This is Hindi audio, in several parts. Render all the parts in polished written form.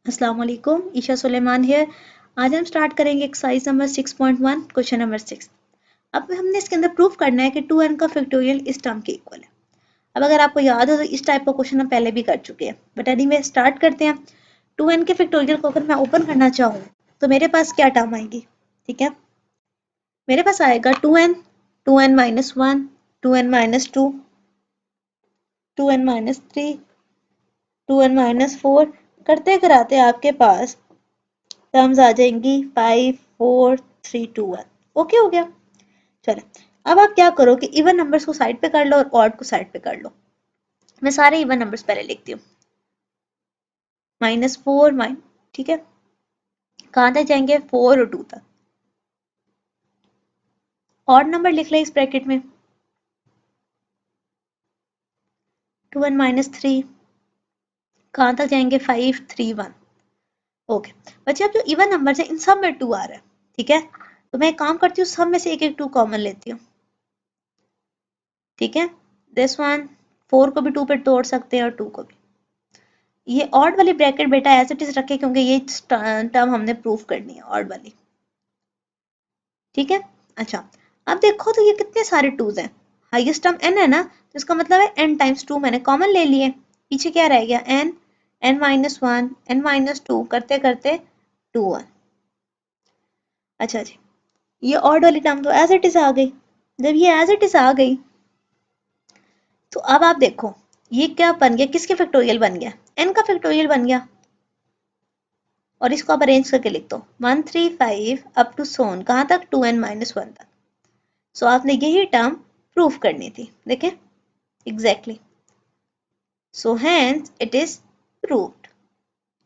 अस्सलाम वालेकुम, ईशा सुलेमान है। आज हम स्टार्ट करेंगे एक्सरसाइज नंबर 6.1 क्वेश्चन नंबर 6। अब हमने इसके अंदर प्रूफ करना है कि 2n का फैक्टोरियल इस टर्म के इक्वल है। अब अगर आपको याद हो तो इस टाइप का क्वेश्चन हम पहले भी कर चुके हैं, बट एनीवे स्टार्ट करते हैं। 2n के फैक्टोरियल को अगर मैं ओपन करना चाहूँ तो मेरे पास क्या टर्म आएगी? ठीक है, मेरे पास आएगा 2n, 2n minus 1, 2n minus 2, 2n minus 3, 2n minus 4। करते कराते आपके पास टर्म्स आ जाएंगी 5, 4, 3, 2, 1। ओके हो गया। चलो, अब आप क्या करो कि इवन नंबर्स को साइड पे कर लो और ऑड को साइड पे कर लो। मैं सारे इवन नंबर्स पहले लिखती हूँ। -4 ठीक है, कहाँ तक जाएंगे? 4 और 2 तक। ऑड नंबर लिख लें इस ब्रैकेट में, 2n माइनस 3, कहाँ तक जाएंगे? 5, 3, 1। ओके बच्चे, अब जो इवन नंबर है इन सब में 2 आ रहा है। ठीक है, तो मैं एक काम करती हूँ, सब में से एक एक 2 कॉमन लेती हूँ। ठीक है, दिस वन, 4 को भी 2 पे तोड़ सकते हैं और 2 को भी। ये ऑड वाली ब्रैकेट बेटा एज इट इज रखे, क्योंकि ये टर्म हमने प्रूफ करनी है ऑड वाली। ठीक है, अच्छा अब देखो तो ये कितने सारे टूज हैं। हाईएस्ट टर्म n है ना, तो इसका मतलब है n टाइम्स 2 मैंने कॉमन ले लिए। पीछे क्या रह गया? n, n minus 1, n minus 2, करते करते 2, 1। अच्छा जी, ये ऑड वाली टर्म तो एज इट इज आ गई। जब ये एज इट इज आ गई तो अब आप देखो ये क्या बन गया, किसके फैक्टोरियल बन गया? n का फैक्टोरियल बन गया। और इसको आप अरेंज करके लिख दो 1, 3, 5 अप टू सोन, कहाँ तक? 2n माइनस 1 तक। सो आपने यही टर्म प्रूफ करनी थी। देखें exactly, so hence it is proved.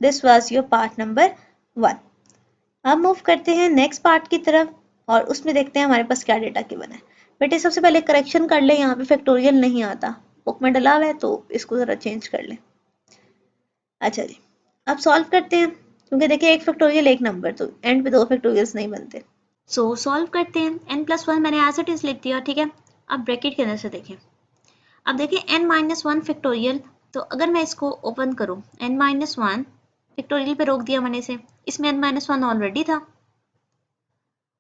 This was your part number 1। अब मूव करते हैं नेक्स्ट पार्ट की तरफ और उसमें देखते हैं हमारे पास क्या डेटा की बना है। बेटे सबसे पहले करेक्शन कर ले, यहाँ पे फैक्टोरियल नहीं आता, बुक में डला हुआ है तो इसको जरा चेंज कर लें। अच्छा जी, अब सॉल्व करते हैं, क्योंकि देखिए एक फैक्टोरियल एक नंबर, तो एंड पे 2 फैक्टोरियल्स नहीं बनते। सो सॉल्व करते हैं। n+1 मैंने एज इट इज लिख दिया। ठीक है, अब ब्रैकेट के अंदर से देखें। अब देखिए n-1 फैक्टोरियल, तो अगर मैं इसको ओपन करूं, n-1 फैक्टोरियल पे रोक दिया मैंने इसे, इसमें n-1 ऑलरेडी था।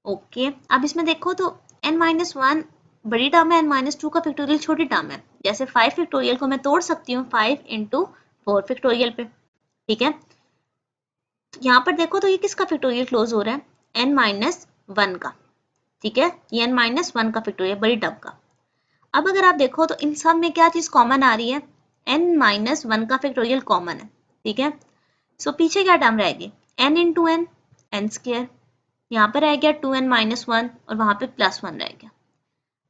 ओके, अब इसमें देखो तो n-1 बड़ी टर्म है, n-2 का फैक्टोरियल छोटी टर्म है। जैसे 5 फैक्टोरियल को मैं तोड़ सकती हूँ 5 इंटू 4 फैक्टोरियल पे। ठीक है, तो यहाँ पर देखो तो ये किसका फैक्टोरियल क्लोज हो रहा है? n-1 का। ठीक है, ये n-1 का फैक्टोरियल बड़ी टर्म का। अब अगर आप देखो तो इन सब में क्या चीज कॉमन आ रही है? n-1 का फैक्टोरियल कॉमन है। ठीक है, सो पीछे क्या टर्म रहेगी? n इंटू एन, एन स्क्र, यहाँ पर रह गया 2n-1 और वहां पे +1 रह गया।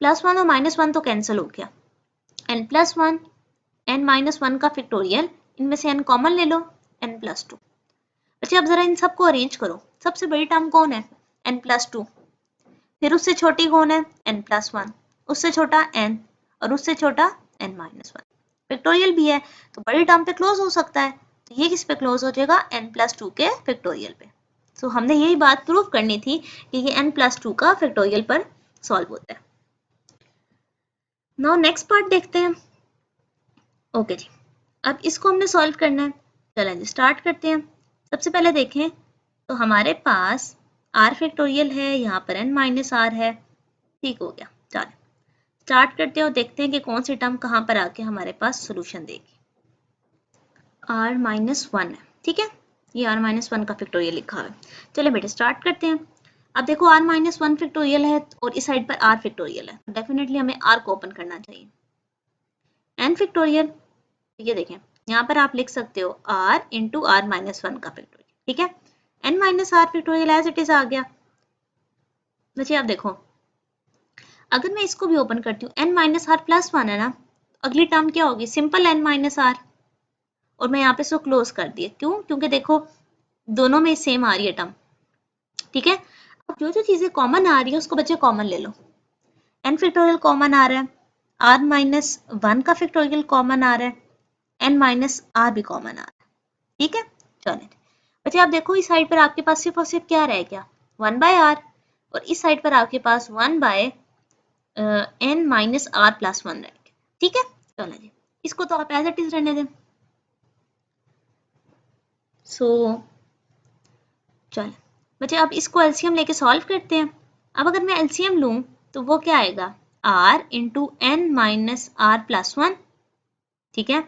+1 और -1 तो कैंसिल हो गया। n+1, n-1 का फैक्टोरियल, इनमें से n कॉमन ले लो, n+2। अच्छा अब जरा इन सबको अरेंज करो। सबसे बड़ी टर्म कौन है? n+2। फिर उससे छोटी कौन है? n+1। उससे छोटा n, और उससे छोटा n-1। फैक्टोरियल भी है तो बड़ी टर्म पे क्लोज हो सकता है, तो ये किस पे क्लोज हो जाएगा? n+2 के फैक्टोरियल पे। सो हमने यही बात प्रूव करनी थी कि ये n+2 का फैक्टोरियल पर सॉल्व होता है। नाउ नेक्स्ट पार्ट देखते हैं। ओके जी, अब इसको हमने सॉल्व करना है। चलें जी स्टार्ट करते हैं। सबसे पहले देखें तो हमारे पास r फैक्टोरियल है, यहाँ पर n-r है। ठीक हो गया, चलें स्टार्ट करते हैं और देखते हैं कि कौन सी टर्म कहाँ पर आके हमारे पास सोल्यूशन देगी। r-1 है। ठीक है, ये r-1 का फैक्टोरियल लिखा है। चलिए बेटे स्टार्ट करते हैं। अब देखो r-1 फैक्टोरियल है और इस साइड पर r फैक्टोरियल है, डेफिनेटली हमें r को ओपन करना चाहिए। n फैक्टोरियल, ये देखें यहाँ पर आप लिख सकते हो r इंटू r-1 का फैक्टोरियल। ठीक है, n-r factorial as it is आ गया। बच्चे आप देखो, अगर मैं इसको भी ओपन करती हूँ, n-r+1 है ना, अगली टर्म क्या होगी? सिंपल n-r, और मैं यहाँ पे इसको क्लोज कर दिया। क्यों? क्योंकि देखो दोनों में सेम आ रही है टर्म। ठीक है, अब जो जो चीजें कॉमन आ रही है उसको बच्चे कॉमन ले लो। n फैक्टोरियल कॉमन आ रहा है, r-1 का फैक्टोरियल कॉमन आ रहा है, n-r भी कॉमन आ रहा है। ठीक है, चलिए बच्चे आप देखो इस साइड पर आपके पास सिर्फ और सिर्फ क्या रह गया? 1/r, और इस साइड पर आपके पास 1/n-r+1 रह गया। ठीक है, चलो जी इसको तो आप एज इट इज रहने दें। सो चल बच्चे अब इसको एलसीएम लेके सॉल्व करते हैं। अब अगर मैं एलसीएम लूं तो वो क्या आएगा, r into n minus r plus one. ठीक है,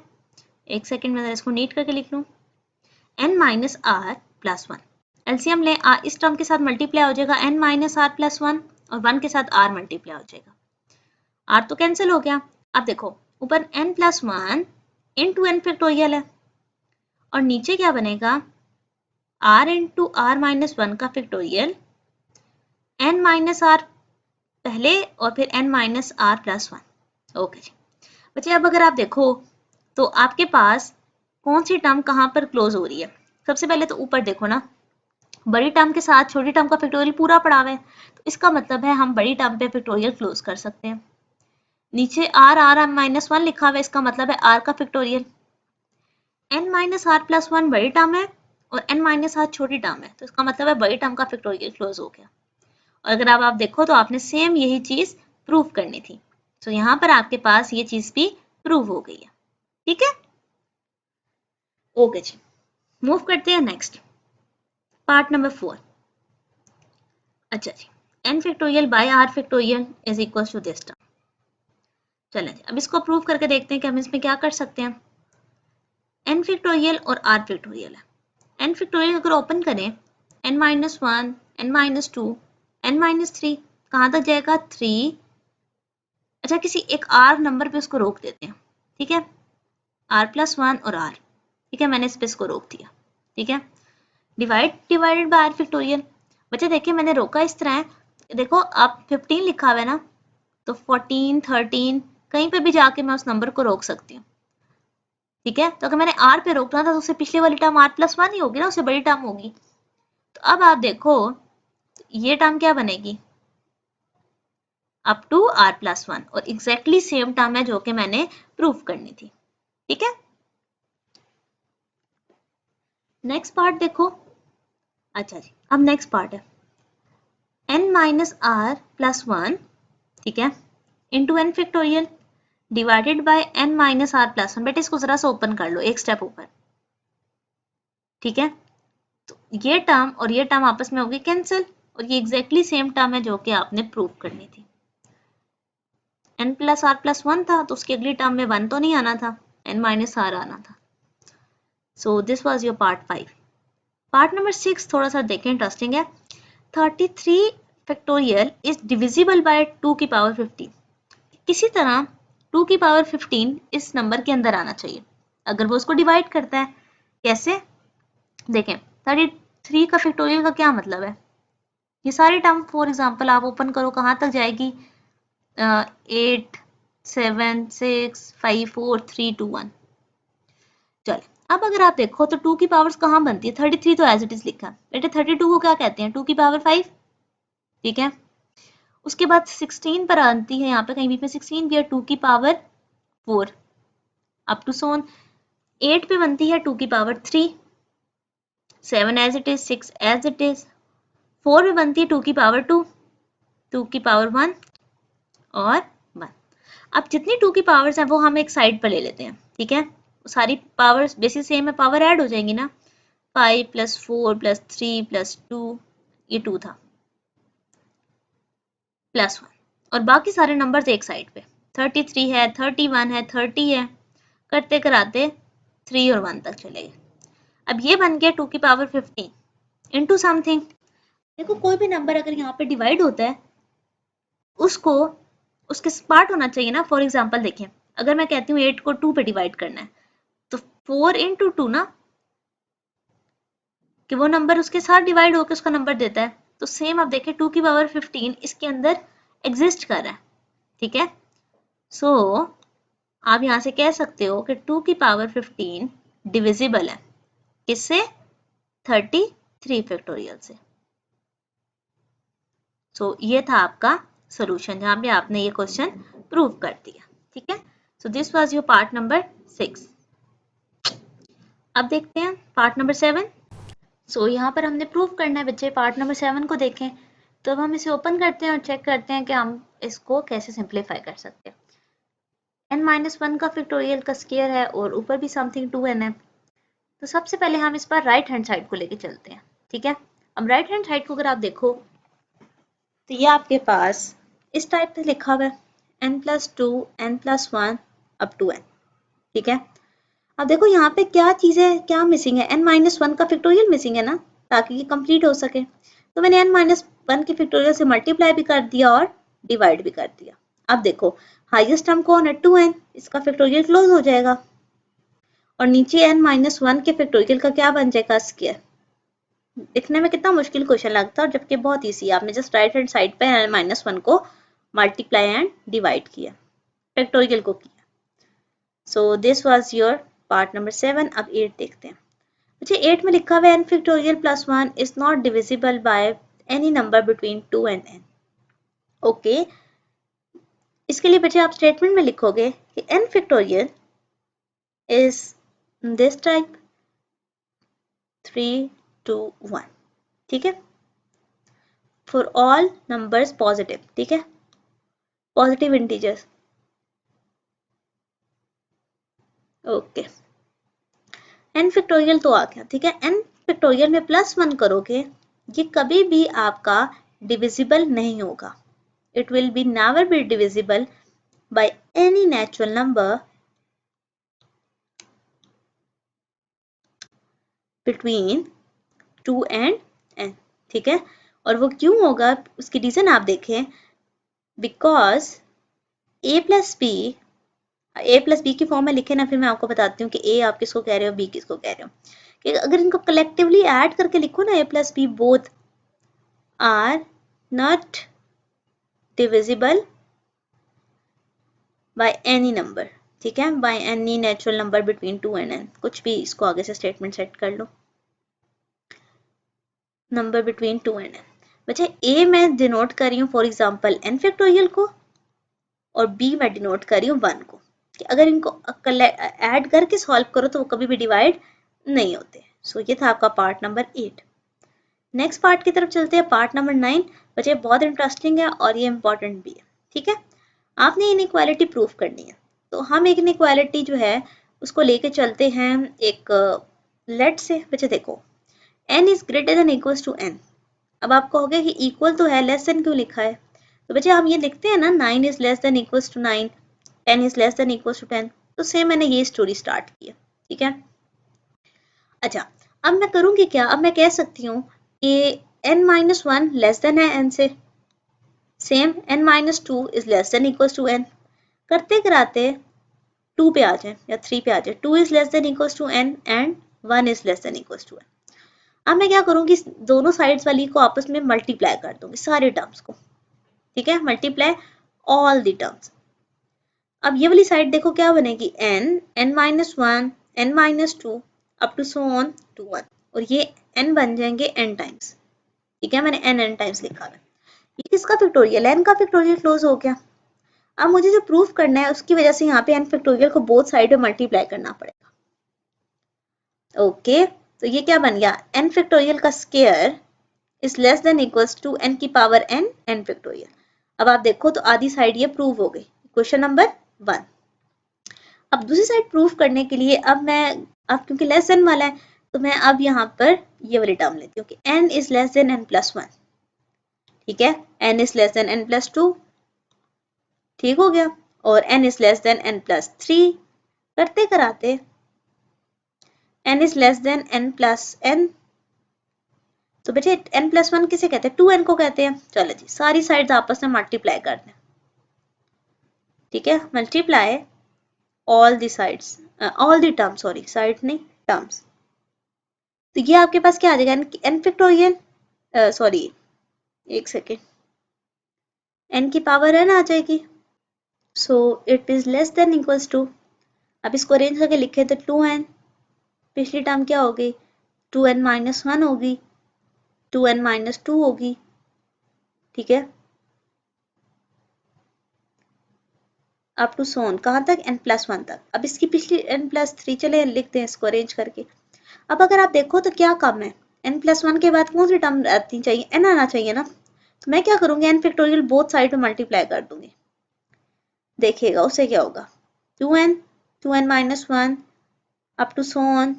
एक सेकेंड में इसको नीट करके लिख लूं, n minus r plus one. LCM ले, इस टर्म के साथ मल्टीप्लाई हो जाएगा n minus r plus one और 1 के साथ r मल्टीप्लाई हो जाएगा, r तो कैंसिल हो गया। अब देखो ऊपर n plus one into n factorial है और नीचे क्या बनेगा, r into r minus one का फैक्टोरियल, n माइनस आर पहले और फिर n minus r plus one. Okay जी बच्चे, अब अगर आप देखो तो आपके पास कौन सी टर्म कहाँ पर क्लोज हो रही है। सबसे पहले तो ऊपर देखो ना, बड़ी टर्म के साथ छोटी टर्म का फैक्टोरियल पूरा पड़ा हुआ है, तो इसका मतलब है हम बड़ी टर्म पे फैक्टोरियल क्लोज कर सकते हैं। नीचे आर आर माइनस वन लिखा हुआ है, इसका मतलब है आर का factorial. n minus r plus one बड़ी टर्म है और n माइनस आर छोटी टर्म है, तो इसका मतलब है बड़ी टर्म का फैक्टोरियल क्लोज हो गया। और अगर आप देखो तो आपने सेम यही चीज प्रूव करनी थी, तो यहाँ पर आपके पास ये चीज भी प्रूव हो गई है। ठीक है, ओके जी, मूव करते हैं नेक्स्ट पार्ट नंबर 4। अच्छा जी, n factorial by r factorial is equal to this term. चलें जी, अब इसको प्रूव करके देखते हैं कि हम इसमें क्या कर सकते हैं। n फैक्टोरियल और r फैक्टोरियल है। n फैक्टोरियल अगर ओपन करें, n minus one, n minus two, n minus three, कहाँ तक जाएगा 3। अच्छा, किसी एक r नंबर पे उसको रोक देते हैं। ठीक है, r प्लस वन और r। ठीक है, मैंने इस पे इसको रोक दिया। ठीक है, डिवाइडेड बाय r फैक्टोरियल। बच्चे देखिए मैंने रोका इस तरह है, देखो आप 15 लिखा हुआ है ना, तो 14, 13 कहीं पे भी जाके मैं उस नंबर को रोक सकती हूँ। ठीक है, तो अगर मैंने r पे रोकना था तो उससे पिछले वाली टर्म r प्लस वन ही होगी ना, उससे बड़ी टर्म होगी। तो अब आप देखो ये टर्म क्या बनेगी, up to r plus one, और एग्जैक्टली सेम टर्म है जो कि मैंने प्रूफ करनी थी। ठीक है, नेक्स्ट पार्ट देखो। अच्छा जी, अब नेक्स्ट पार्ट है n minus r plus one, ठीक है, into n factorial divided by n minus r plus one. बेटे इसको जरा सा ओपन कर लो, एक स्टेप ऊपर। ठीक है, तो ये टर्म और ये टर्म आपस में होगी कैंसिल, और ये एग्जैक्टली सेम टर्म है जो कि आपने प्रूव करनी थी। n plus r plus one था तो उसकी अगली टर्म में वन तो नहीं आना था, n माइनस आर आना था। So this was your part 5। Part number 6 थोड़ा सा देखें, इंटरेस्टिंग है। 33 फैक्टोरियल इज डिविजिबल बाय 2 की पावर 15। किसी तरह 2 की पावर 15 इस नंबर के अंदर आना चाहिए अगर वो उसको डिवाइड करता है। कैसे देखें, 33 का फैक्टोरियल का क्या मतलब है, ये सारी टर्म फॉर एग्जांपल आप ओपन करो, कहाँ तक जाएगी, 8 7 6 5 4 3 2 1। चले, अब अगर आप देखो तो 2 की पावर्स कहाँ बनती है, 33 तो एज इट इज लिखा है। बेटे 32 को क्या कहते हैं, 2 की पावर 5। ठीक है, उसके बाद 16 पर आती है, यहाँ पे कहीं भी 16 भी है, 2 की पावर 4 अप टू सोन। 8 पे बनती है 2 की power 3, 7 as it is, 6 as it is. 4 पे बनती है 2 की पावर 2, 2 की पावर 1 और 1। अब जितनी 2 की पावर्स हैं वो हम एक साइड पर ले लेते हैं। ठीक है, सारी पावर्स बेसिस सेम है, पावर ऐड हो जाएंगी ना, 5 प्लस 4 प्लस 3 प्लस 2, ये 2 था, प्लस 1, और बाकी सारे नंबर्स एक साइड पे। 33 है, 31 है, 30 है, करते कराते 3 और 1 तक चले गए। अब ये बन गया 2 की पावर 15 इंटू समथिंग। देखो कोई भी नंबर अगर यहाँ पे डिवाइड होता है उसको उसके पार्ट होना चाहिए ना। फॉर एग्जाम्पल देखें, अगर मैं कहती हूँ 8 को 2 पे डिवाइड करना है तो 4 इंटू 2 ना, कि वो नंबर उसके साथ डिवाइड होकर उसका नंबर देता है। तो सेम आप देखें 2 की पावर 15 इसके अंदर एग्जिस्ट कर रहा है। ठीक है, सो आप यहाँ से कह सकते हो कि 2 की पावर 15 डिविजिबल है किससे, 33 फैक्टोरियल से। सो ये था आपका सोल्यूशन जहाँ पे आपने ये क्वेश्चन प्रूव कर दिया। ठीक है, so this was your part number 6। अब देखते हैं पार्ट नंबर 7। सो यहाँ पर हमने प्रूव करना है बच्चे, पार्ट नंबर 7 को देखें। तो अब हम इसे ओपन करते हैं और चेक करते हैं कि हम इसको कैसे सिंप्लीफाई कर सकते हैं। n-1 का फैक्टोरियल का स्क्वायर है और ऊपर भी समथिंग 2n है। तो सबसे पहले हम इस पर राइट हैंड साइड को लेके चलते हैं, ठीक है। अब राइट हैंड साइड को अगर आप देखो तो ये आपके पास इस टाइप से लिखा हुआ है n+2 n+1 up to n, ठीक है। अब देखो यहाँ पे क्या चीज़ है, क्या मिसिंग है, n-1 का फैक्टोरियल मिसिंग है ना, ताकि ये कंप्लीट हो सके। तो मैंने n-1 के फैक्टोरियल से मल्टीप्लाई भी कर दिया और डिवाइड भी कर दिया। अब देखो हाईएस्ट टर्म कौन है, 2n, इसका फैक्टोरियल क्लोज हो जाएगा और नीचे n-1 के फैक्टोरियल का क्या बन जाएगा, स्क्वायर। दिखने में कितना मुश्किल क्वेश्चन लगता है और जबकि बहुत ईजी है। आपने जस्ट राइट हैंड साइड पे n-1 को मल्टीप्लाई एंड डिवाइड किया, फैक्टोरियल को किया। So this was your part number 7। अब 8 देखते हैं। अच्छा 8 में लिखा हुआ है n factorial plus 1 is not divisible by any number between 2 and n। Okay, इसके लिए बच्चे आप स्टेटमेंट में लिखोगे कि n factorial is this type 3 2 1, ठीक है, फॉर ऑल नंबर्स पॉजिटिव, ठीक है, positive integers. Okay, n factorial तो आ गया, ठीक है। n फैक्टोरियल में +1 करोगे, ये कभी भी आपका डिविजिबल नहीं होगा। It will be never be divisible by any natural number between 2 and n, ठीक है। और वो क्यों होगा, उसकी रीजन आप देखें, बिकॉज a प्लस बी की फॉर्म में लिखे ना, फिर मैं आपको बताती हूँ कि a आप किसको कह रहे हो, b किसको कह रहे हो। कि अगर इनको कलेक्टिवली ऐड करके लिखो ना, a plus b both are not divisible by any number, ठीक है, by any natural number between 2 and n, कुछ भी इसको आगे से स्टेटमेंट सेट कर लो, नंबर बिटवीन 2 एंड n। बच्चे a मैं डिनोट कर रही हूँ फॉर एग्जांपल n फैक्टोरियल को और b मैं डिनोट कर रही हूँ 1 को, कि अगर इनको ऐड करके सॉल्व करो तो वो कभी भी डिवाइड नहीं होते। सो ये था आपका पार्ट नंबर 8। नेक्स्ट पार्ट की तरफ चलते हैं, पार्ट नंबर 9। बच्चे बहुत इंटरेस्टिंग है और ये इंपॉर्टेंट भी है, ठीक है। आपने इनइक्वालिटी प्रूफ करनी है, तो हम एक इनइक्वालिटी जो है उसको लेके चलते हैं एक लेट से। बच्चे देखो n is greater than equals to n। अब आप कहोगे कि इक्वल तो है, लेस देन क्यों लिखा है। तो बच्चे हम ये लिखते हैं ना, 9 is less than equals to 9, 10 is less than equals to 10। तो सेम मैंने ये स्टोरी स्टार्ट की है, ठीक है। अच्छा अब मैं करूँगी क्या, अब मैं कह सकती हूँ कि n-1 लेस देन है n से, same n-2 is less than equals to n। करते कराते 2 पे आ जाए या 3 पे आ जाए, 2 is less than equals to n and 1 is less than equals to n। अब मैं क्या करूँगी, दोनों साइड्स वाली को आपस में मल्टीप्लाई कर दूंगी, सारे टर्म्स को, ठीक है, मल्टीप्लाई ऑल द टर्म्स। अब ये वाली साइड देखो क्या बनेगी, n-1 n-2 up to so on to 1, और ये n बन जाएंगे n टाइम्स, ठीक है, मैंने n टाइम्स लिखा है। ये किसका फैक्टोरियल है, n का फैक्टोरियल क्लोज हो गया। अब मुझे जो प्रूफ करना है उसकी वजह से यहाँ पे n फैक्टोरियल को बोथ साइड में मल्टीप्लाई करना पड़ेगा। ओके, तो ये क्या बन गया, n फैक्टोरियल का square is less than equals to n की पावर n n फैक्टोरियल। अब आप देखो तो आधी साइड ये प्रूव हो गई, क्वेश्चन नंबर 1। अब दूसरी साइड प्रूफ करने के लिए अब क्योंकि लेस देन वाला है तो मैं अब यहाँ पर ये वाली टर्म लेती हूँ कि n is less then n+1, ठीक है, n is less then n+2, ठीक हो गया, और n is less then n+3। करते कराते n is less then n+n, तो बेटे n+1 किसे कहते हैं, 2n को कहते हैं। चलो जी सारी साइड्स आपस में मल्टीप्लाई कर दें, ठीक है, multiply all the sides, all the terms, sorry side नहीं टर्म्स। तो ये आपके पास क्या आ जाएगा, n फैक्टोरियल, सॉरी एक सेकेंड, n की पावर n आ जाएगी। So it is less than equals to, अब इसको अरेंज करके लिखे तो 2n, पिछली टर्म क्या होगी, 2n-1 होगी, 2n-2 होगी, ठीक है, अप टू सोन कहाँ तक, n+1 तक। अब इसकी पिछली n+3, चले लिखते हैं इसको अरेंज करके। अब अगर आप देखो तो क्या कम है, n+1 के बाद कौन सी टर्म आती चाहिए, n आना चाहिए ना। तो मैं क्या करूँगी, n फैक्टोरियल बोथ साइड में मल्टीप्लाई कर दूंगी, देखिएगा उससे क्या होगा, 2n 2n-1 up to so on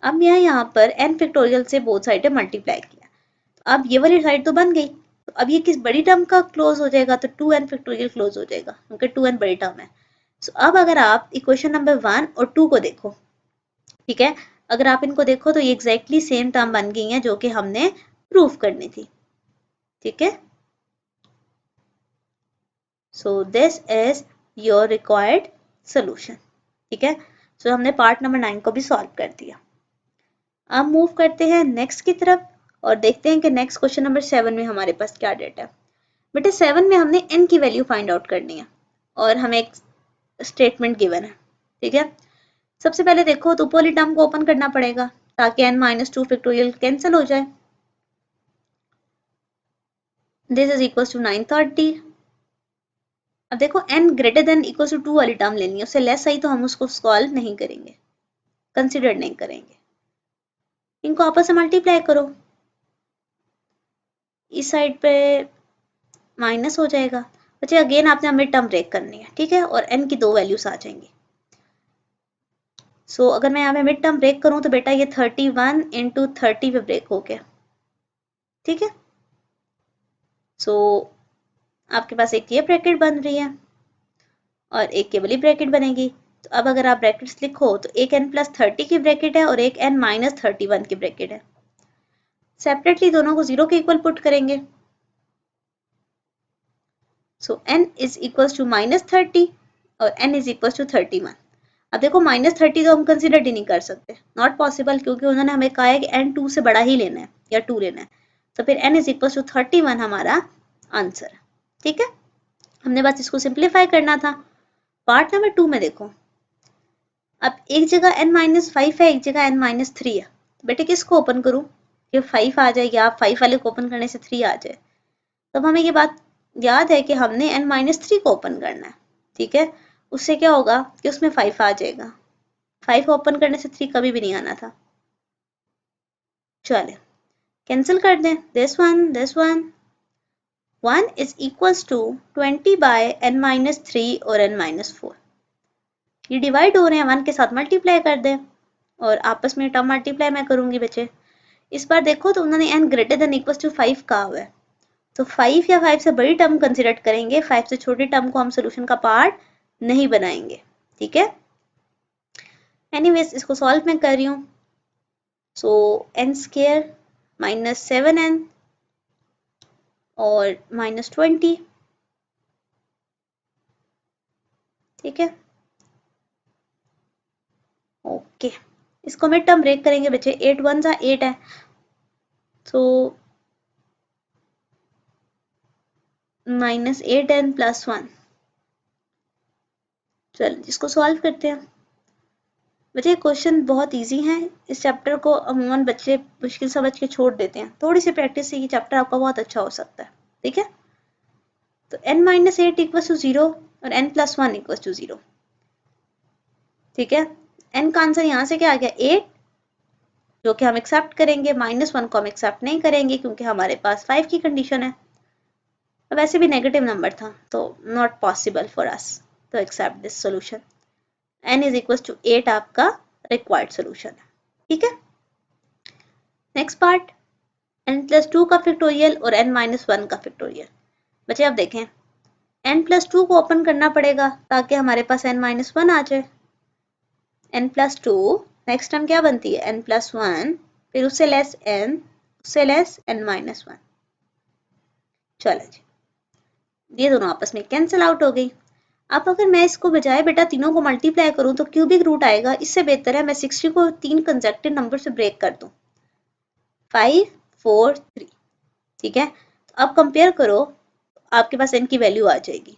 अब मैं यहाँ पर n फैक्टोरियल से बोथ साइड मल्टीप्लाई किया, तो अब ये वाली साइड तो बन गई, तो अब ये किस बड़ी टर्म का क्लोज हो जाएगा, तो 2n फैक्टोरियल क्लोज हो जाएगा क्योंकि 2n बड़ी टर्म है। सो अब अगर आप इक्वेशन नंबर 1 और 2 को देखो, ठीक है, अगर आप इनको देखो तो ये एग्जैक्टली सेम टर्म बन गई है जो कि हमने प्रूफ करनी थी, ठीक है। So this is your required solution, ठीक है। सो हमने पार्ट नंबर 9 को भी सॉल्व कर दिया। अब मूव करते हैं नेक्स्ट की तरफ और देखते हैं कि नेक्स्ट क्वेश्चन नंबर 7 में हमारे पास क्या डेटा है। बेटे 7 में हमने n की वैल्यू फाइंड आउट करनी है और हमें एक स्टेटमेंट गिवन है, ठीक है। सबसे पहले देखो तो ऊपर वाली टर्म को ओपन करना पड़ेगा ताकि n-2 फैक्टोरियल कैंसिल हो जाए। This is equal to 930। अब देखो n greater than equal to 2 वाली टर्म लेनी है, उससे लेस आई तो हम उसको सॉल्व नहीं करेंगे, कंसिडर नहीं करेंगे। इनको आपस में मल्टीप्लाई करो, इस साइड पे माइनस हो जाएगा। बच्चे अगेन आपने मिड टर्म ब्रेक करनी है, ठीक है, और n की 2 वैल्यूज आ जाएंगी। सो अगर मैं यहाँ पे मिड टर्म ब्रेक करूँ तो बेटा ये 31 इंटू 30 पे ब्रेक हो गया, ठीक है। सो आपके पास एक ये ब्रैकेट बन रही है और एक ये वाली ब्रैकेट बनेगी। तो अब अगर आप ब्रैकेट्स लिखो तो एक n+30 की ब्रैकेट है और एक n-31 की ब्रैकेट है। सेपरेटली दोनों को 0 के इक्वल पुट करेंगे। सो n इज इक्वल टू -30 और n इज इक्वल टू 31। अब देखो -30 तो हम कंसिडर ही नहीं कर सकते, नॉट पॉसिबल, क्योंकि उन्होंने हमें कहा है कि n 2 से बड़ा ही लेना है या 2 लेना है। तो फिर n इज इक्वल टू 31 हमारा आंसर है, ठीक है। हमने बस इसको सिंप्लीफाई करना था। पार्ट नंबर 2 में देखो, अब एक जगह n-5 है, एक जगह n-3 है, तो बेटे किसको ओपन करूं कि 5 आ जाए या 5 वाले को ओपन करने से 3 आ जाए। तब हमें ये बात याद है कि हमने n-3 को ओपन करना है, ठीक है। उससे क्या होगा कि उसमें 5 आ जाएगा, 5 ओपन करने से 3 कभी भी नहीं आना था। चले कैंसिल कर दें, this one 1 is equals to 20 by n-3 और n-4। ये डिवाइड हो रहे हैं, 1 के साथ मल्टीप्लाई कर दें और आपस में टर्म मल्टीप्लाई मैं करूंगी बच्चे। इस बार देखो तो उन्होंने n greater than equal to 5 कहा हुआ है, तो 5 या 5 से बड़ी टर्म कंसिडर करेंगे, 5 से छोटी टर्म को हम सोल्यूशन का पार्ट नहीं बनाएंगे, ठीक है। एनीवेज इसको सॉल्व मैं कर रही हूँ। सो n² -7n और -20, ठीक है। ओके, इसको मिड टर्म ब्रेक करेंगे बच्चे, 8 1 सा 8 है, तो -8n + 1। चलो इसको सॉल्व करते हैं बच्चे। क्वेश्चन बहुत इजी है, इस चैप्टर को अमूमन बच्चे मुश्किल समझ के छोड़ देते हैं, थोड़ी सी प्रैक्टिस से ये चैप्टर आपका बहुत अच्छा हो सकता है, ठीक है। तो n-8 इक्वल टू 0 और n+1 इक्वल टू 0, ठीक है। n का आंसर यहाँ से क्या आ गया 8, जो कि हम एक्सेप्ट करेंगे, -1 को हम एक्सेप्ट नहीं करेंगे क्योंकि हमारे पास 5 की कंडीशन है। वैसे भी नेगेटिव नंबर था तो नॉट पॉसिबल फॉर अस तो except this solution. n is equal to 8 आपका रिक्वायर्ड सोल्यूशन है, ठीक है। नेक्स्ट पार्ट, n+2 का फैक्टोरियल और n-1 का फैक्टोरियल। बच्चे अब देखें, n+2 को ओपन करना पड़ेगा ताकि हमारे पास n-1 आ जाए। n+2 नेक्स्ट टर्म क्या बनती है n+1, फिर उससे लेस n, उससे लेस n-1। चलो जी, ये दोनों आपस में कैंसिल आउट हो गई। अब अगर मैं इसको बजाय बेटा तीनों को मल्टीप्लाई करूं तो क्यूबिक रूट आएगा, इससे बेहतर है मैं 60 को 3 कंसेक्टिव नंबर से ब्रेक कर दूं, 5 4 3, ठीक है। तो अब कंपेयर करो, आपके पास n की वैल्यू आ जाएगी।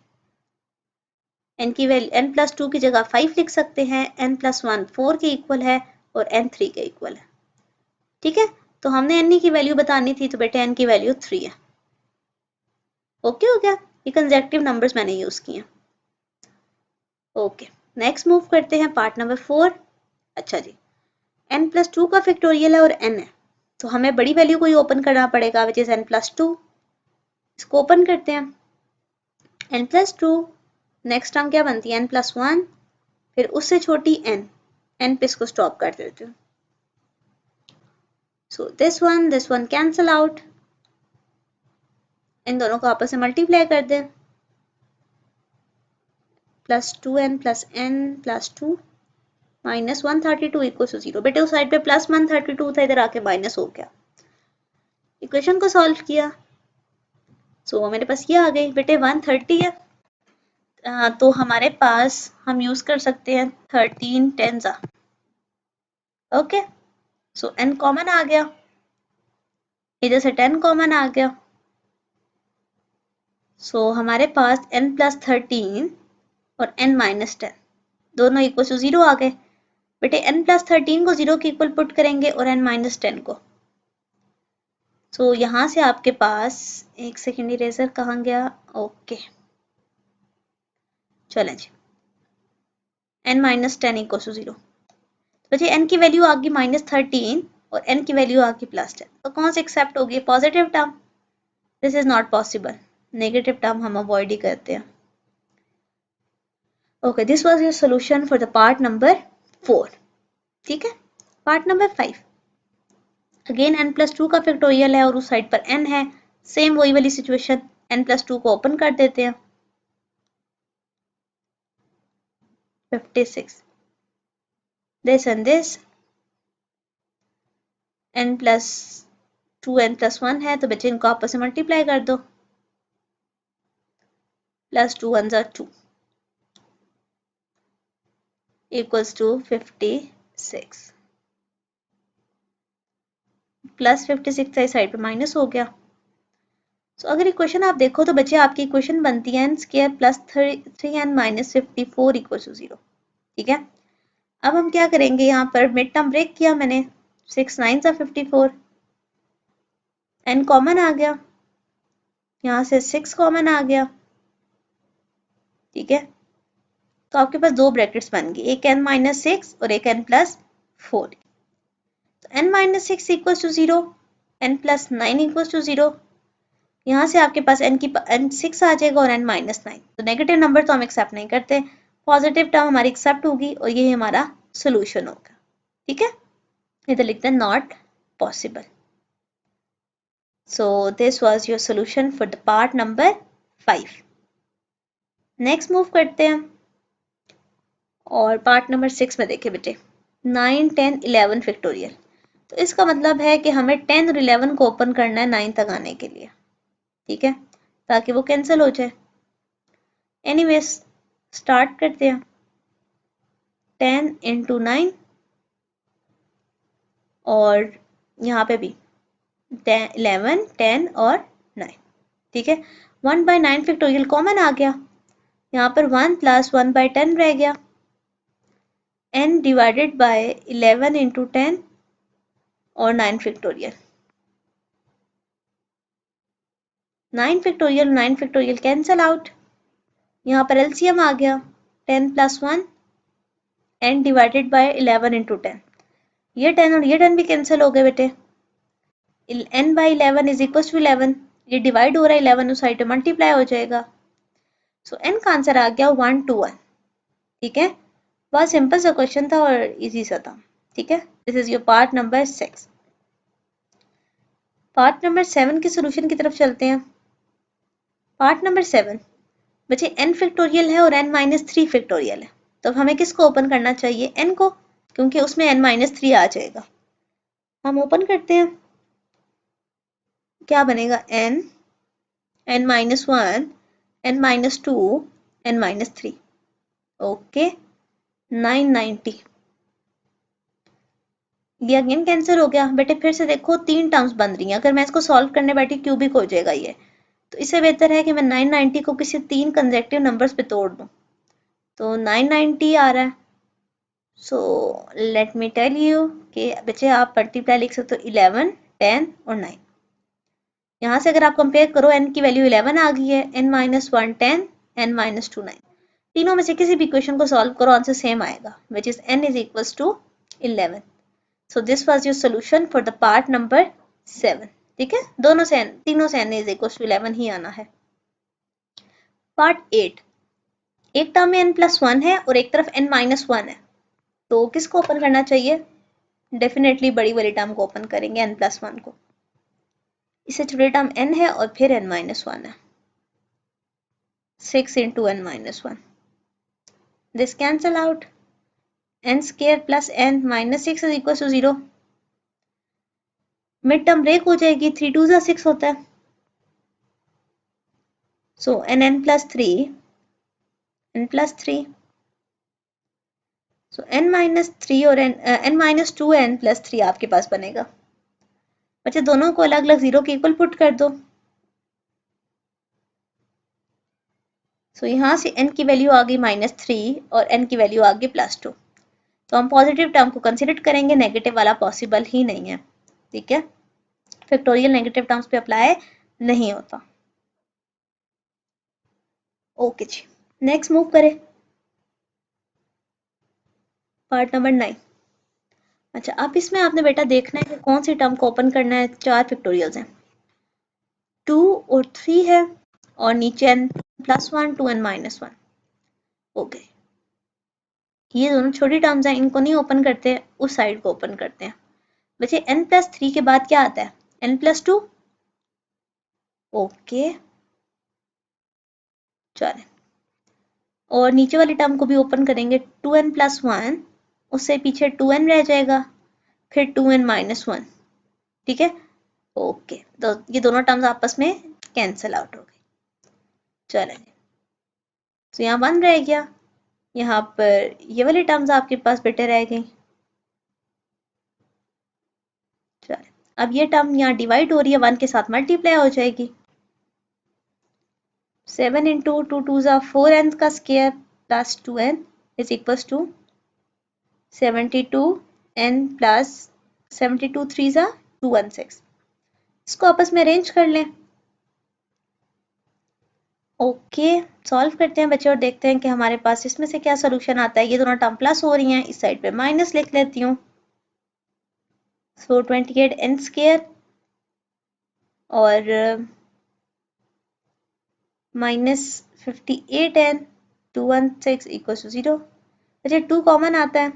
n की वैल्यू n+2 की जगह 5 लिख सकते हैं, n+1 4 के इक्वल है और n 3 के इक्वल है, ठीक है। तो हमने n की वैल्यू बतानी थी, तो बेटे n की वैल्यू 3 है। ओके हो गया, ये कंसेक्टिव नंबर्स मैंने यूज किए हैं। ओके, नेक्स्ट मूव करते हैं पार्ट नंबर 4। अच्छा जी, n+2 का फैक्टोरियल है और n है, तो हमें बड़ी वैल्यू को ही ओपन करना पड़ेगा, विच इज n+2। इसको ओपन करते हैं, n+2 नेक्स्ट टर्म क्या बनती है n+1, फिर उससे छोटी n पे इसको स्टॉप कर देते हैं। So this one cancel out, इन दोनों को आपस में मल्टीप्लाई कर दें, +2n + n + 2 -132 = 0। बेटे उस साइड पे +132 था, इधर आके माइनस हो गया। इक्वेशन को सॉल्व किया, सो मेरे पास ये आ गई। बेटे 130 है, तो हमारे पास हम यूज कर सकते हैं 13 10s। ओके, सो n कॉमन आ गया, इधर से 10 कॉमन आ गया, सो हमारे पास n + 13 और n - 10 दोनों इक्वल टू 0 आ गए। बेटे n + 13 को 0 के इक्वल पुट करेंगे और n - 10 को, सो यहाँ से आपके पास, एक सेकेंड, इरेजर कहाँ गया, ओके चलें जी, n - 10 = 0। तो जी n की वैल्यू आ गई -13 और n की वैल्यू आ गई +10, तो कौन सी एक्सेप्ट होगी, positive term. This is not possible, negative term हम अवॉइड ही करते हैं। Okay, this was your solution for the part number 4। ठीक है, पार्ट नंबर 5, अगेन n + 2 का फैक्टोरियल है और उस साइड पर n है, सेम वही वाली सिचुएशन, n + 2 को ओपन कर देते हैं, 56, this and this, n + 2 n + 1 है, तो बच्चे इनको आपस में मल्टीप्लाई कर दो, +2 1s are 2 = 56, +56 है, साइड पे माइनस हो गया। सो अगर इक्वेशन आप देखो तो बच्चे आपकी इक्वेशन बनती है n² + 3n - 54 = 0। ठीक है, अब हम क्या करेंगे, यहाँ पर मिड टर्म ब्रेक किया मैंने, 6 9s are 54, n कॉमन आ गया, यहाँ से 6 कॉमन आ गया। ठीक है, तो आपके पास दो ब्रैकेट्स बन गई, एक n - 6 और एक n + 4। तो n - 6 = 0, n + 9 = 0, यहाँ से आपके पास n 6 आ जाएगा और n - 9, तो नेगेटिव नंबर तो हम एक्सेप्ट नहीं करते, पॉजिटिव टर्म हमारी एक्सेप्ट होगी और ये हमारा सोल्यूशन होगा। ठीक है, इधर लिखते हैं not possible. So this was your solution for the part number 5। Next move करते हैं और पार्ट नंबर 6 में देखें बेटे, 9 10 11 फैक्टोरियल। तो इसका मतलब है कि हमें 10 और 11 को ओपन करना है 9 तक आने के लिए। ठीक है, ताकि वो कैंसिल हो जाए। एनीवेज स्टार्ट करते हैं, 10 × 9 और यहाँ पे भी 11 10 और 9। ठीक है, 1/9 फैक्टोरियल कॉमन आ गया, यहाँ पर 1 + 1/10 रह गया, n / 11 × 10 और 9 factorial, 9 factorial 9 factorial cancel out, यहाँ पर एलसीएम आ गया, 10 + 1 n / 11 × 10, ये 10 और ये 10 भी कैंसिल हो गए बेटे, n/11 = 11, ये डिवाइड हो रहा है 11 उस साइड पे मल्टीप्लाई हो जाएगा, सो n का आंसर आ गया 1 to 1। ठीक है, बहुत सिंपल सा क्वेश्चन था और इजी सा था। ठीक है, this is your part number 6। Part number 7 के सोल्यूशन की तरफ चलते हैं। पार्ट नंबर 7, बच्चे n फैक्टोरियल है और n - 3 फैक्टोरियल है, तो हमें किसको ओपन करना चाहिए, n को, क्योंकि उसमें n - 3 आ जाएगा। हम ओपन करते हैं, क्या बनेगा, n n - 1 n - 2 n - 3, okay 990, ये अगेन कैंसिल हो गया। बेटे फिर से देखो 3 टर्म्स बन रही हैं, अगर मैं इसको सॉल्व करने बैठी क्यूबिक हो जाएगा ये, तो इससे बेहतर है कि मैं 990 को किसी 3 कंसेक्टिव नंबर्स पे तोड़ दूं, तो 990 आ रहा है। So let me tell you कि बच्चे आप मल्टीप्लाई लिख सकते हो 11 10 और 9। यहाँ से अगर आप कंपेयर करो, n की वैल्यू 11 आ गई है, n - 1 10 n - 2 9, तीनों में से किसी भी इक्वेशन को सॉल्व करो, आंसर सेम आएगा, which is n = 11। So this was your solution for the part number 7। ठीक है, दोनों से तीनों से n = 11 ही आना है। पार्ट 8, एक टर्म में n + 1 है और एक तरफ n - 1 है, तो किसको ओपन करना चाहिए, डेफिनेटली बड़ी वाली टर्म को ओपन करेंगे n+1 को, इससे छोटी टर्म n है और फिर n-1 है, 6 into n-1, this cancel out, n square plus n minus 6 is equal to 0, mid term break हो जाएगी, 3 2 6 होता है, so n plus 3, so n minus 3 और n minus 2n plus 3 आपके पास बनेगा। बच्चे दोनों को अलग अलग 0 के इक्वल पुट कर दो, so यहाँ से n की वैल्यू आ गई -3 और n की वैल्यू आ गई +2, तो हम पॉजिटिव टर्म को कंसिडर करेंगे, नेगेटिव वाला पॉसिबल ही नहीं है, ठीक है, फैक्टोरियल नेगेटिव टर्म्स पे अप्लाई नहीं होता। ओके जी, नेक्स्ट मूव करें, पार्ट नंबर 9। अच्छा, अब इसमें आपने बेटा देखना है कि कौन सी टर्म को ओपन करना है। 4 फैक्टोरियल्स हैं, 2 और 3 है, और नीचे n+1 2n-1। ओके, ये दोनों छोटी टर्म्स हैं, इनको नहीं ओपन करते, उस साइड को ओपन करते हैं। बच्चे n+3 के बाद क्या आता है, n+2। ओके, चलें, और नीचे वाली टर्म को भी ओपन करेंगे, 2n+1, उससे पीछे 2n रह जाएगा, फिर 2n-1, ठीक है। ओके, तो ये दोनों टर्म्स आपस में कैंसिल आउट हो गई। चलें, तो यहाँ 1 रह गया, यहाँ पर ये वाली टर्म्स आपके पास बेटे रह गई। चलें, अब ये टर्म यहाँ डिवाइड हो रही है, 1 के साथ मल्टीप्लाई हो जाएगी, 7 into 2 2s are 4n का square plus 2n is equal to 72n plus 72 3s are 216। इसको आपस में अरेंज कर लें। ओके, सॉल्व करते हैं बच्चे और देखते हैं कि हमारे पास इसमें से क्या सोल्यूशन आता है। ये दोनों टर्म प्लस हो रही हैं, इस साइड पे माइनस लिख लेती हूँ, सो 28n स्क्वायर और -58n 216 इक्वल टू 0। अच्छा, 2 कॉमन आता है,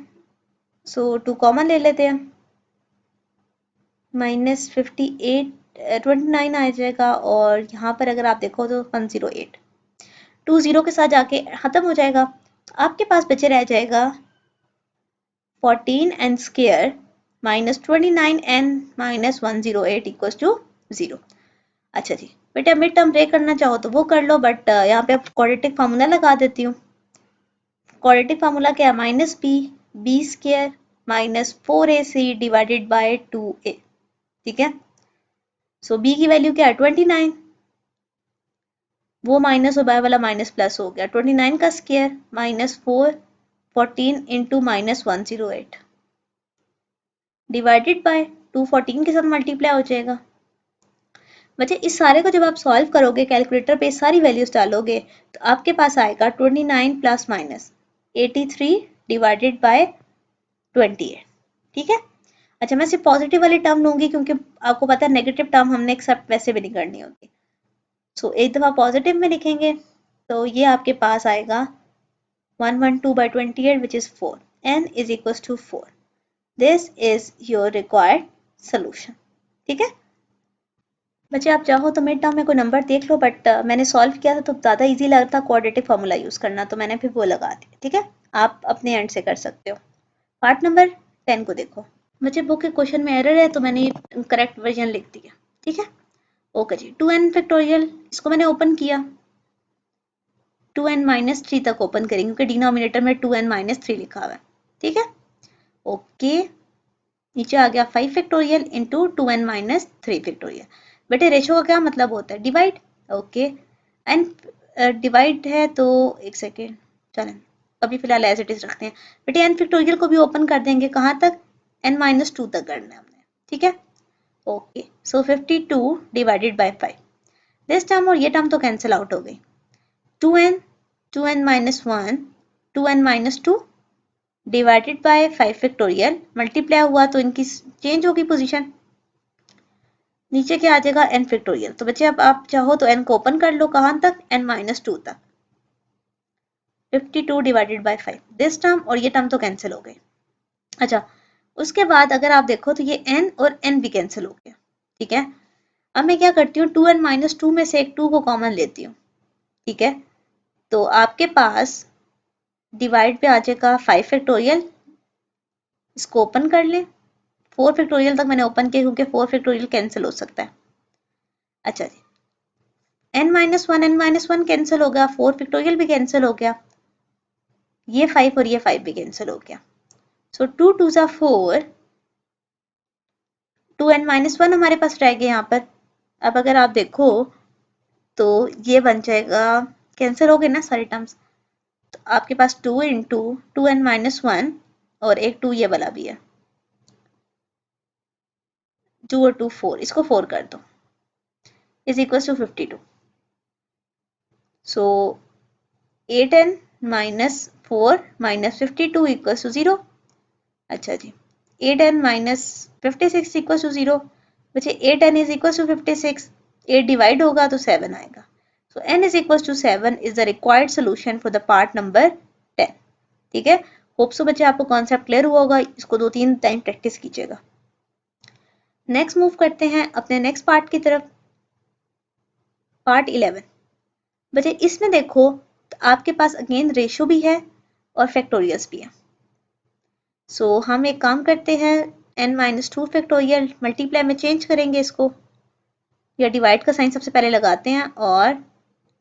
सो 2 कॉमन ले लेते हैं, -58 29 आ जाएगा, और यहाँ पर अगर आप देखो तो 108, 2 0 के साथ जाके खत्म हो जाएगा। आपके पास बचे रह जाएगा 14n square -29n -108 equal to 0। अच्छा जी बेटा, मिड टर्म ब्रेक करना चाहो तो वो कर लो, बट यहाँ पे आप क्वाड्रेटिक फार्मूला लगा देती हूँ। क्वाड्रेटिक फार्मूला क्या है, -b square -4ac divided by 2a, ठीक है। सो b की वैल्यू क्या है, 29, वो माइनस और बाय वाला माइनस प्लस हो गया, 29 का स्क्वायर -4 14 इंटू -108 डिवाइडेड बाय 2 14 के साथ मल्टीप्लाई हो जाएगा। बच्चे इस सारे को जब आप सॉल्व करोगे, कैलकुलेटर पे सारी वैल्यूज डालोगे, तो आपके पास आएगा 29 प्लस माइनस 83 डिवाइडेड बाय 28, ठीक है। अच्छा, मैं सिर्फ पॉजिटिव वाली टर्म लूंगी क्योंकि आपको पता है नेगेटिव टर्म हमने एक्सेप्ट वैसे भी नहीं करनी होती। सो एक दफ़ा पॉजिटिव में लिखेंगे तो ये आपके पास आएगा 112/28 which is 4, n is equal to 4। This is your required solution, ठीक है। बच्चे आप चाहो तो मिड टर्म में कोई नंबर देख लो, बट मैंने सॉल्व किया था तो ज़्यादा इजी लगता क्वाड्रेटिक फार्मूला यूज़ करना, तो मैंने फिर वो लगा दिया, ठीक है। आप अपने एंड से कर सकते हो। पार्ट नंबर 10 को देखो। बच्चे बुक के क्वेश्चन में एरर है तो मैंने करेक्ट वर्जन लिख दिया, ठीक है। ओके जी, 2n फैक्टोरियल, इसको मैंने ओपन किया, 2n-3 तक ओपन करेंगे क्योंकि डिनोमिनेटर में 2n-3 लिखा हुआ है, ठीक है। ओके, नीचे आ गया 5 फैक्टोरियल इंटू 2n-3 फैक्टोरियल। बेटे रेशो का क्या मतलब होता है, डिवाइड। ओके, एन डिवाइड है तो एक सेकेंड, चलें अभी फिलहाल एज इट इज रखते हैं। बेटे एन फैक्टोरियल को भी ओपन कर देंगे, कहाँ तक, n-2 तक करना है हमने, ठीक है। Okay, so 52 divided by 5, this term और ये टर्म तो कैंसिल आउट हो गई, 2n 2n-1 2n-2 divided by 5 factorial, multiply हुआ तो इनकी चेंज होगी पोजीशन, नीचे क्या आ जाएगा n फैक्टोरियल। तो बच्चे अब आप चाहो तो n को ओपन कर लो, कहाँ तक, n-2 तक, 52 डिवाइडेड बाय 5, दिस टर्म और ये टर्म तो कैंसिल हो गए। अच्छा, उसके बाद अगर आप देखो तो ये n और n भी कैंसिल हो गया, ठीक है। अब मैं क्या करती हूँ, 2n माइनस 2 में से एक 2 को कॉमन लेती हूँ, ठीक है। तो आपके पास डिवाइड पे आ जाएगा 5 फैक्टोरियल, इसको ओपन कर लें। 4 फैक्टोरियल तक मैंने ओपन किया क्योंकि 4 फैक्टोरियल कैंसिल हो सकता है। अच्छा जी, n माइनस वन कैंसिल हो गया, 4 फैक्टोरियल भी कैंसिल हो गया, ये 5 और ये 5 भी कैंसिल हो गया। सो 2 2 ज़ा 4, 2n माइनस 1 हमारे पास रह गया यहाँ पर। अब अगर आप देखो तो ये बन जाएगा, कैंसिल हो गए ना सारे टर्म्स, तो आपके पास 2 इंटू 2n माइनस 1 और एक 2 ये वाला भी है, 2 और 2 4, इसको 4 कर दो, is equal to 52। So 8n minus 4 minus 52 equal to 0। अच्छा जी, 8n माइनस 56 इक्वल टू 0, बचे 8n is equal to 56, 8 divide होगा तो 7 आएगा। So n is equal to 7 is the required solution for the part number 10, ठीक है। होप सो बच्चे आपको कॉन्सेप्ट क्लियर हुआ होगा, इसको 2-3 टाइम प्रैक्टिस कीजिएगा। नेक्स्ट मूव करते हैं अपने नेक्स्ट पार्ट की तरफ, पार्ट 11। बच्चे इसमें देखो तो आपके पास अगेन रेशो भी है और फैक्टोरियल्स भी है। सो हम एक काम करते हैं, n माइनस 2 फैक्टोरियल मल्टीप्लाई में चेंज करेंगे इसको, या डिवाइड का साइन सबसे पहले लगाते हैं और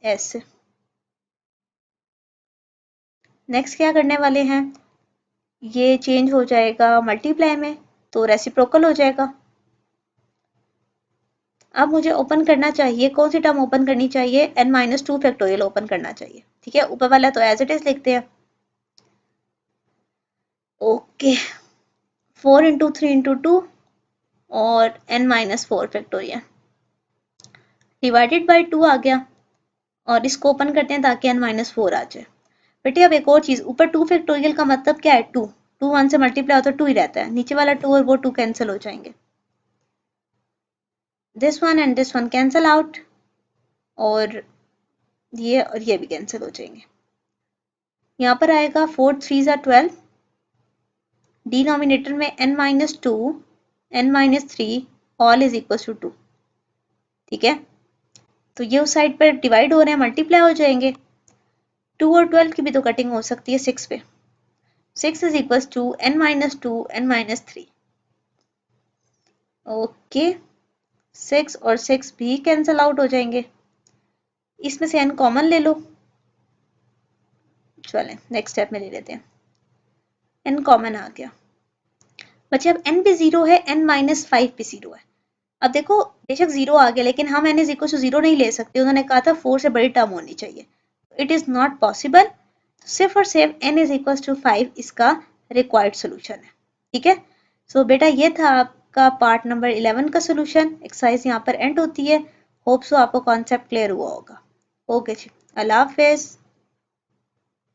ऐसे। नेक्स्ट क्या करने वाले हैं, ये चेंज हो जाएगा मल्टीप्लाई में, तो रेसिप्रोकल हो जाएगा। अब मुझे ओपन करना चाहिए, कौन सी टर्म ओपन करनी चाहिए, n माइनस 2 फैक्टोरियल ओपन करना चाहिए, ठीक है। ऊपर वाला तो एज इट इज लिखते हैं, ओके। 4 इंटू 3 इंटू 2 और n minus 4 factorial divided by 2 आ गया, और इसको ओपन करते हैं ताकि n माइनस 4 आ जाए। बेटे अब एक और चीज, ऊपर 2 फैक्टोरियल का मतलब क्या है, 2 2 1 से मल्टीप्लाई होता है 2 ही रहता है, नीचे वाला 2 और वो 2 कैंसिल हो जाएंगे, this one and this one cancel out, और ये भी कैंसिल हो जाएंगे। यहाँ पर आएगा 4 3 ज़ा 12, डिनोमिनेटर में n minus 2 n minus 3 all is equal to 2, ठीक है। तो ये उस साइड पर डिवाइड हो रहे हैं, मल्टीप्लाई हो जाएंगे। 2 और 12 की भी तो कटिंग हो सकती है 6 पे, 6 is equal to n minus 2 n minus 3, okay. 6 और 6 भी कैंसिल आउट हो जाएंगे, इसमें से n कॉमन ले लो, चलें नेक्स्ट स्टेप में ले लेते हैं, n कॉमन आ गया। बच्चे अब n भी 0 है, n माइनस 5 भी 0 है। अब देखो बेशक 0 आ गया, लेकिन हम n इज इक्वल टू 0 नहीं ले सकते, उन्होंने कहा था 4 से बड़ी टर्म होनी चाहिए, इट इज नॉट पॉसिबल। सिर्फ और सिर्फ n इज इक्वल टू 5 इसका रिक्वायर्ड सोल्यूशन है, ठीक है। सो बेटा ये था आपका पार्ट नंबर 11 का सोल्यूशन, एक्सरसाइज यहाँ पर एंड होती है। होप सो आपको कॉन्सेप्ट क्लियर हुआ होगा। ओके जी, अल्लाह हाफिज।